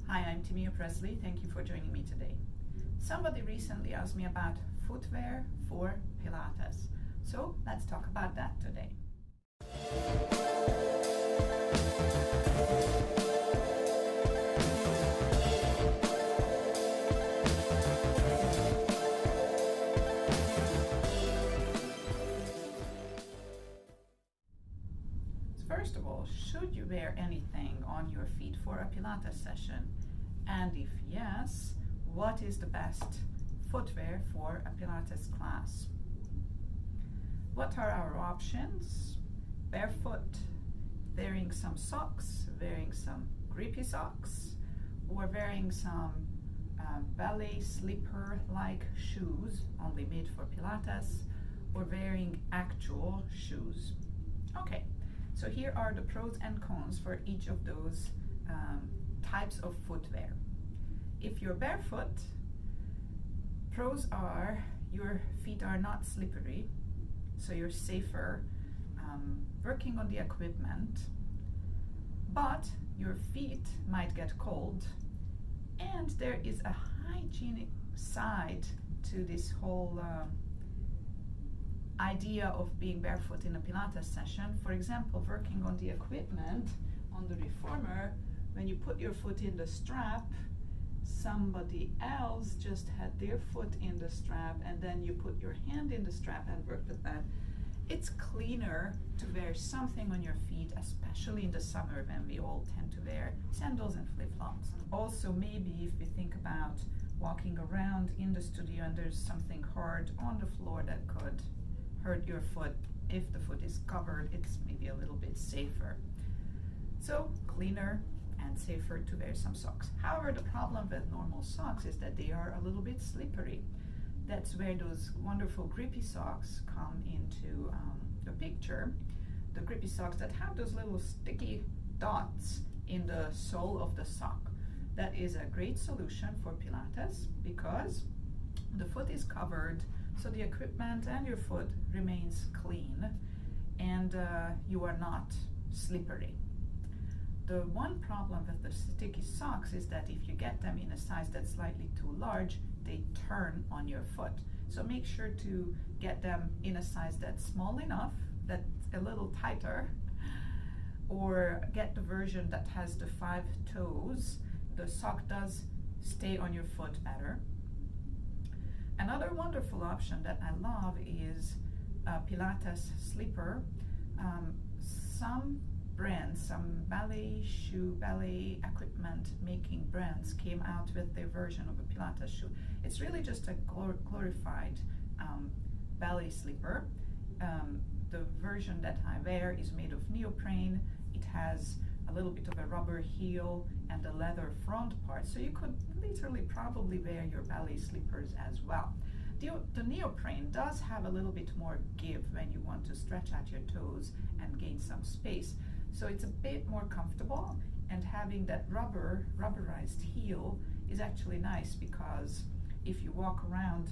Hi, I'm Timea Presley. Thank you for joining me today. Somebody recently asked me about footwear for Pilates. So let's talk about that today. First of all, should you wear anything on your feet for a Pilates session? And if yes, what is the best footwear for a Pilates class? What are our options? Barefoot, wearing some socks, wearing some grippy socks, or wearing some ballet slipper-like shoes, only made for Pilates, or wearing actual shoes. Okay. So here are the pros and cons for each of those types of footwear. If you're barefoot, pros are your feet are not slippery, so you're safer working on the equipment, but your feet might get cold, and there is a hygienic side to this whole idea of being barefoot in a Pilates session. For example, working on the equipment, on the reformer, when you put your foot in the strap, somebody else just had their foot in the strap, and then you put your hand in the strap and work with that. It's cleaner to wear something on your feet, especially in the summer when we all tend to wear sandals and flip-flops. Also, maybe if we think about walking around in the studio and there's something hard on the floor that could hurt your foot, if the foot is covered, it's maybe a little bit safer. So cleaner and safer to wear some socks. However, the problem with normal socks is that they are a little bit slippery. That's where those wonderful grippy socks come into the picture. The grippy socks that have those little sticky dots in the sole of the sock. That is a great solution for Pilates because the foot is covered, so the equipment and your foot remains clean, and you are not slippery. The one problem with the sticky socks is that if you get them in a size that's slightly too large, they turn on your foot. So make sure to get them in a size that's small enough, that's a little tighter, or get the version that has the 5 toes. The sock does stay on your foot better. Another wonderful option that I love is Pilates slipper. Some brands, some ballet shoe, ballet equipment making brands came out with their version of a Pilates shoe. It's really just a glorified ballet slipper. The version that I wear is made of neoprene. It has a little bit of a rubber heel and a leather front part, so you could literally probably wear your ballet slippers as well. The neoprene does have a little bit more give when you want to stretch out your toes and gain some space, so it's a bit more comfortable, and having that rubberized heel is actually nice because if you walk around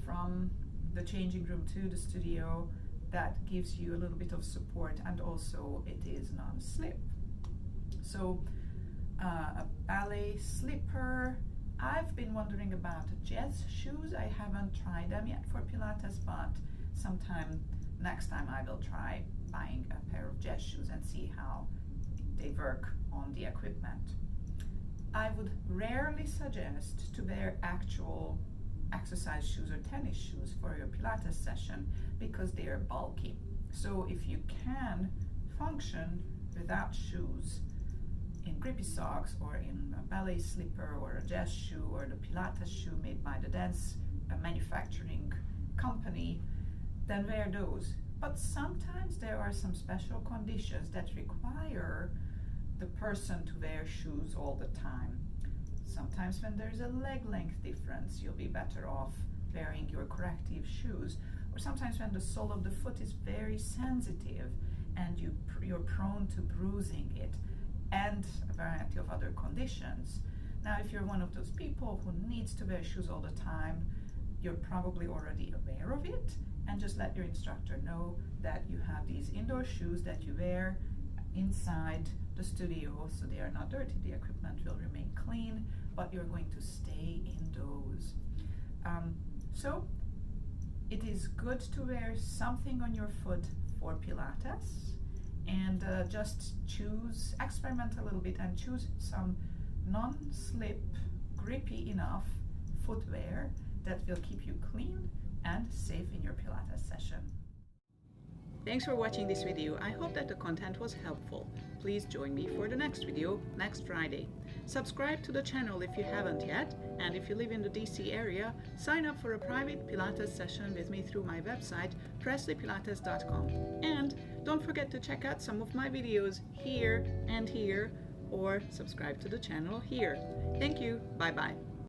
from the changing room to the studio, that gives you a little bit of support, and also it is non-slip. So a ballet slipper. I've been wondering about jazz shoes. I haven't tried them yet for Pilates, but next time I will try buying a pair of jazz shoes and see how they work on the equipment. I would rarely suggest to wear actual exercise shoes or tennis shoes for your Pilates session because they are bulky. So if you can function without shoes, in grippy socks or in a ballet slipper or a jazz shoe or the Pilates shoe made by the dance manufacturing company, then wear those. But sometimes there are some special conditions that require the person to wear shoes all the time. Sometimes when there's a leg length difference, you'll be better off wearing your corrective shoes. Or sometimes when the sole of the foot is very sensitive and you're prone to bruising it, and a variety of other conditions. Now, if you're one of those people who needs to wear shoes all the time, you're probably already aware of it, and just let your instructor know that you have these indoor shoes that you wear inside the studio, so they are not dirty, the equipment will remain clean, but you're going to stay in those. So it is good to wear something on your foot for Pilates, and just experiment a little bit and choose some non-slip, grippy enough footwear that will keep you clean and safe in your Pilates session. Thanks for watching this video. I hope that the content was helpful. Please join me for the next video next Friday. Subscribe to the channel if you haven't yet, and if you live in the DC area, sign up for a private Pilates session with me through my website presleypilates.com. And don't forget to check out some of my videos here and here, or subscribe to the channel here. Thank you. Bye bye.